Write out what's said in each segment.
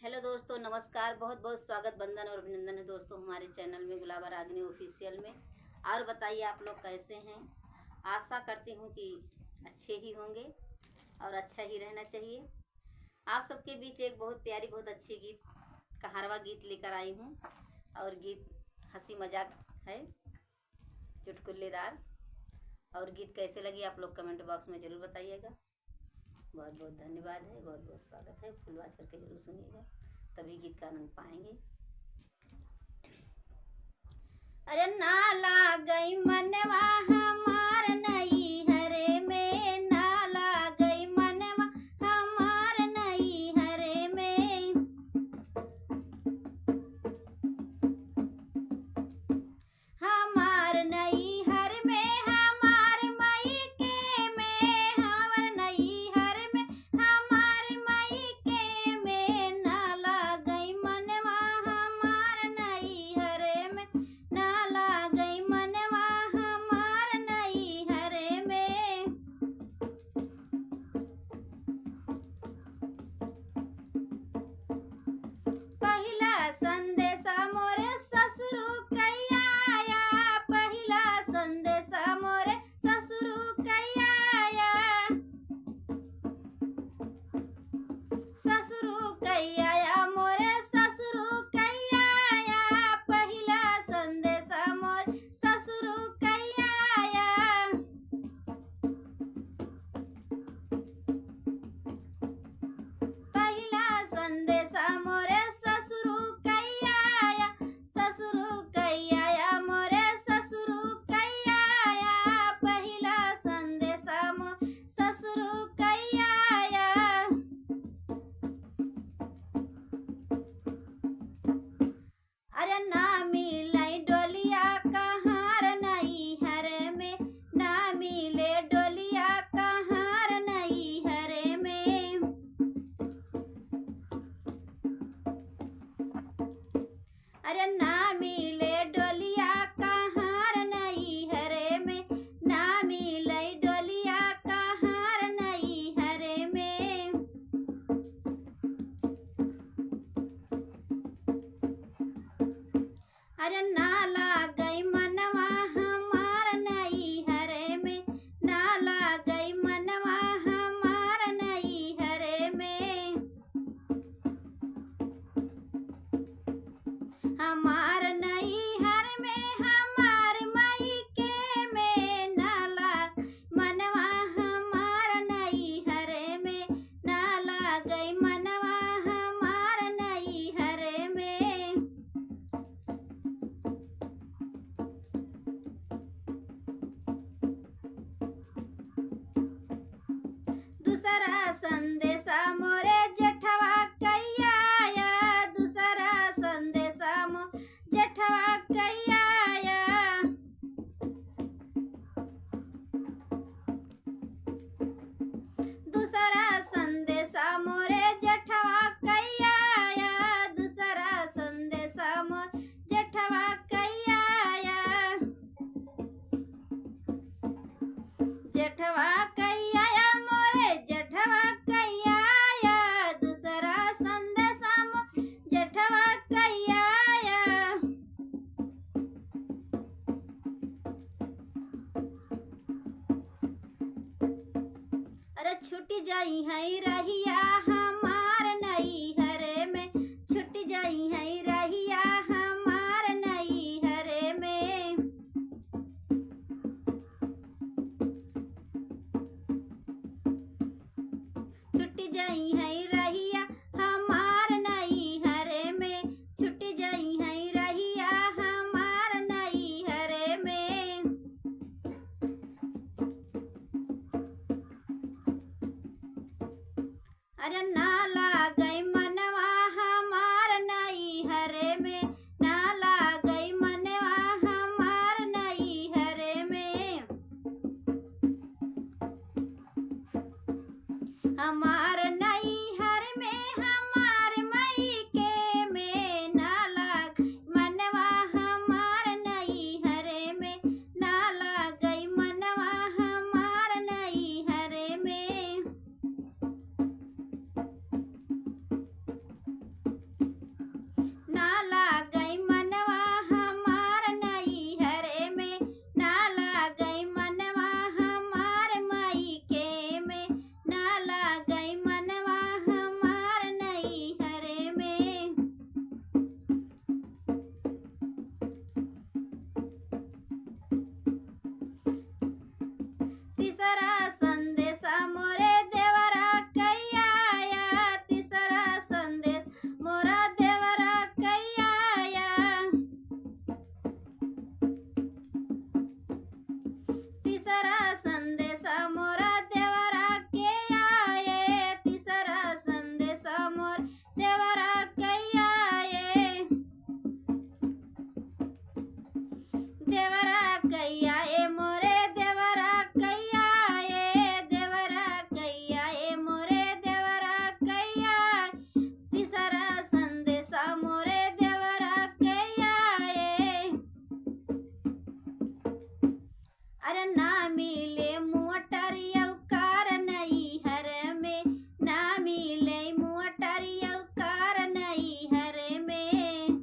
Hello दोस्तों, नमस्कार। बहुत बहुत स्वागत, वंदन और अभिनंदन है दोस्तों हमारे चैनल में, गुलाबा रागिनी ऑफिशियल में। और बताइए आप लोग कैसे हैं। आशा करती हूँ कि अच्छे ही होंगे और अच्छा ही रहना चाहिए। आप सबके बीच एक बहुत प्यारी, बहुत अच्छी गीत, कहारवा गीत लेकर आई हूँ। और गीत हंसी मजाक है, चुटकुलेदार। और गीत कैसे लगी आप लोग कमेंट बॉक्स में ज़रूर बताइएगा। बहुत बहुत धन्यवाद है, बहुत बहुत स्वागत है। फुल आवाज करके जरूर सुनिएगा, तभी गीत का आनंद पाएंगे। अरे नाला गई मनवा हमार नई हरे में, नाला गई मनवा हमार नई हरे में। हमार नई हर में हमार मई के में, हमार नई हर में हमार मई के में। नाला गई मनवा हमार नई हरे में, नाला गई मनवा हमार नई हरे में। पहिला संदेशा मोरे ससुरु कैया आया, पहिला संदेशा मोरे ससुरु कैया आया। ससुरु कैया आया मोरे ससुरु कैया आया, पहिला संदेशा मोरे ससुरु कैया आया। पहिला संदेशा मोरे ससुरु कैया आया, ससुरु कैया आया मोरे ससुरु कैया आया। पहिला संदेशा मोरे ससुरु कैया आया। अरे ना मिलाई डोलिया कहार नई हरे में, ना मिले डोलिया कहार नई हरे में। अरे ना मिले डोलिया कहार नई हरे में, ना मिले डोलिया कहार नई हरे में। अरे नाला गई मनवा हमार नई हरे में, नाला गई मनवा हमार नई हरे में। हमार नई हर में हमार मई के में, नाला मनवा हमार नई हरे में, नाला गई मनवा हमार नई हरे में। दूसरा संदेशा मोरे जेठवा कैया आया, दूसरा संदेशा मोरे जेठवा कैया आया। दूसरा संदेशा मोरे जेठवा कैया आया, दूसरा संदेशा मोरे जेठवा कैया आया। जेठवा कैया आया मोरे जेठवा कैया आया, दूसरा संदेशा मोरे जेठवा कैया आया। अरे छुट जाई है रहिया हमार नई हरे में, छुट जाई है रहिया हमार नई हरे में। छुट जाई है रहिया हमार नई हरे में, छुट जाई है रहिया हमार नई हरे में। देवरा कैया ये, देवरा कैया ये मोरे देवरा कैया ये, देवरा कैया ये मोरे देवरा कैया, तीसरा संदेशा मोरे देवरा कैया ये। अरे ना मिले मोटरिया कार नहीं हर में, ना मिले मोटरिया कार नहीं हर में,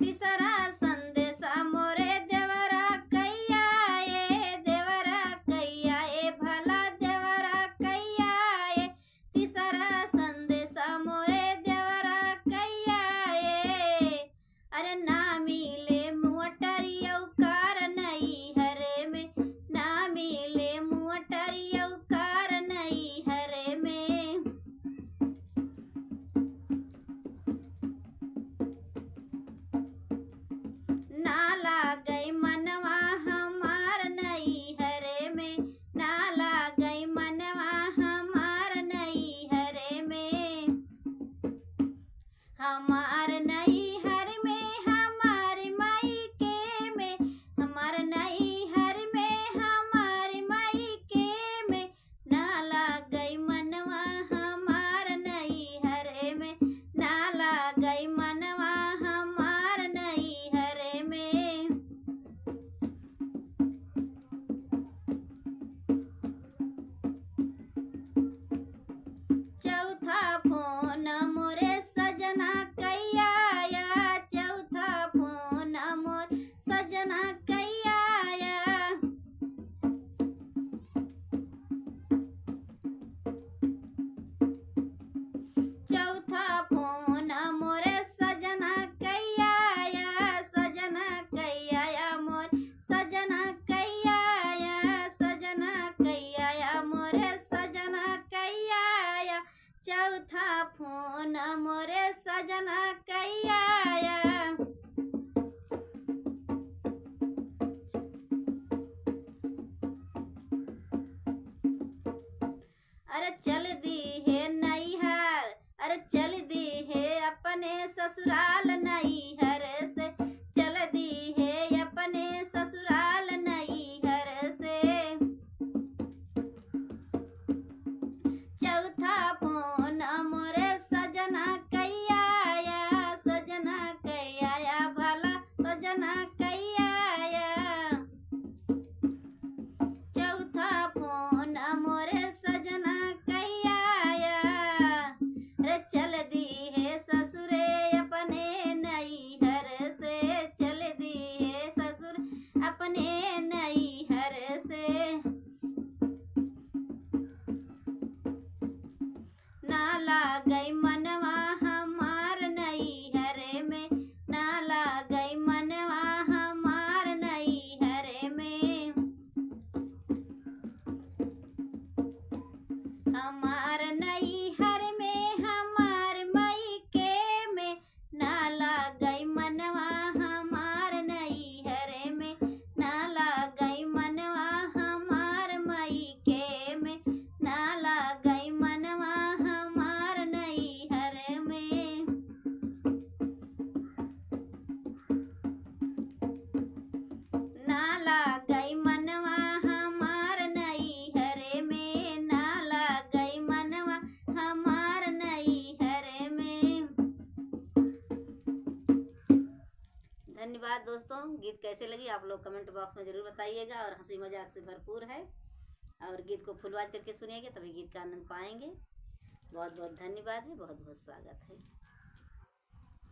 तीसरा संदेशा मोरे देवरा कैया ये, देवरा कैया ये भला देवरा कैया ये, तीसरा संदेशा मोरे देवरा कैया ये। अरे ना मिले मोटरिया कार नहीं हरे में, ना मिले मोटरिया कार नहीं हरे में, ना लागई मनवा हमार नहीं हरे में, ना लागई मनवा हमार नहीं हरे में, हमार नहीं हर में हमारी माई के में, हमार नहीं हर में हमारी माई के में, ना लागई मनवा हमार नहीं हरे में, ना लागई मनवा हमार नहीं हरे में। चौथा फोन मोरे सजना कैया या, चौथा फोन मोर सजना कैया या, चौथा फोन मोरे सजना कैया या, सजना कैया या मोर सजना कैया या, सजना कैया या मोरे सजना कैया या, चौथा फोन मोरे सजना कैया या। अरे चल दी है नैहर, अरे चल दी है अपने ससुराल नैहर से, चल दी है अपने ससुराल नैहर से, चौथा फोन मोरे सजना कैया या, सजना कैया या भला सजना कैया या, चौथा फोन मोरे सजना कैया या। रे चल दी है ससुरे अपने नैहर से, चल दी है ससुर अपने नैहर से, ना लागई मनवा हमार नैहर में, ना लागई मनवा हमार नैहर में, हमार नैहर में हमार मई के में, ना लागई मनवा हमार नैहर में, ना लागई मनवा हमार मई के में, ना लागई मनवा हमार नैहर में। ना लागई मनवा हमार नैहर में, ना लागई मनवा हमार नैहर में। धन्यवाद दोस्तों। गीत कैसे लगी आप लोग कमेंट बॉक्स में ज़रूर बताइएगा, और हंसी मजाक से भरपूर है, और गीत को फुल आवाज करके सुनिएगा तभी गीत का आनंद पाएंगे। बहुत बहुत धन्यवाद है, बहुत बहुत स्वागत है।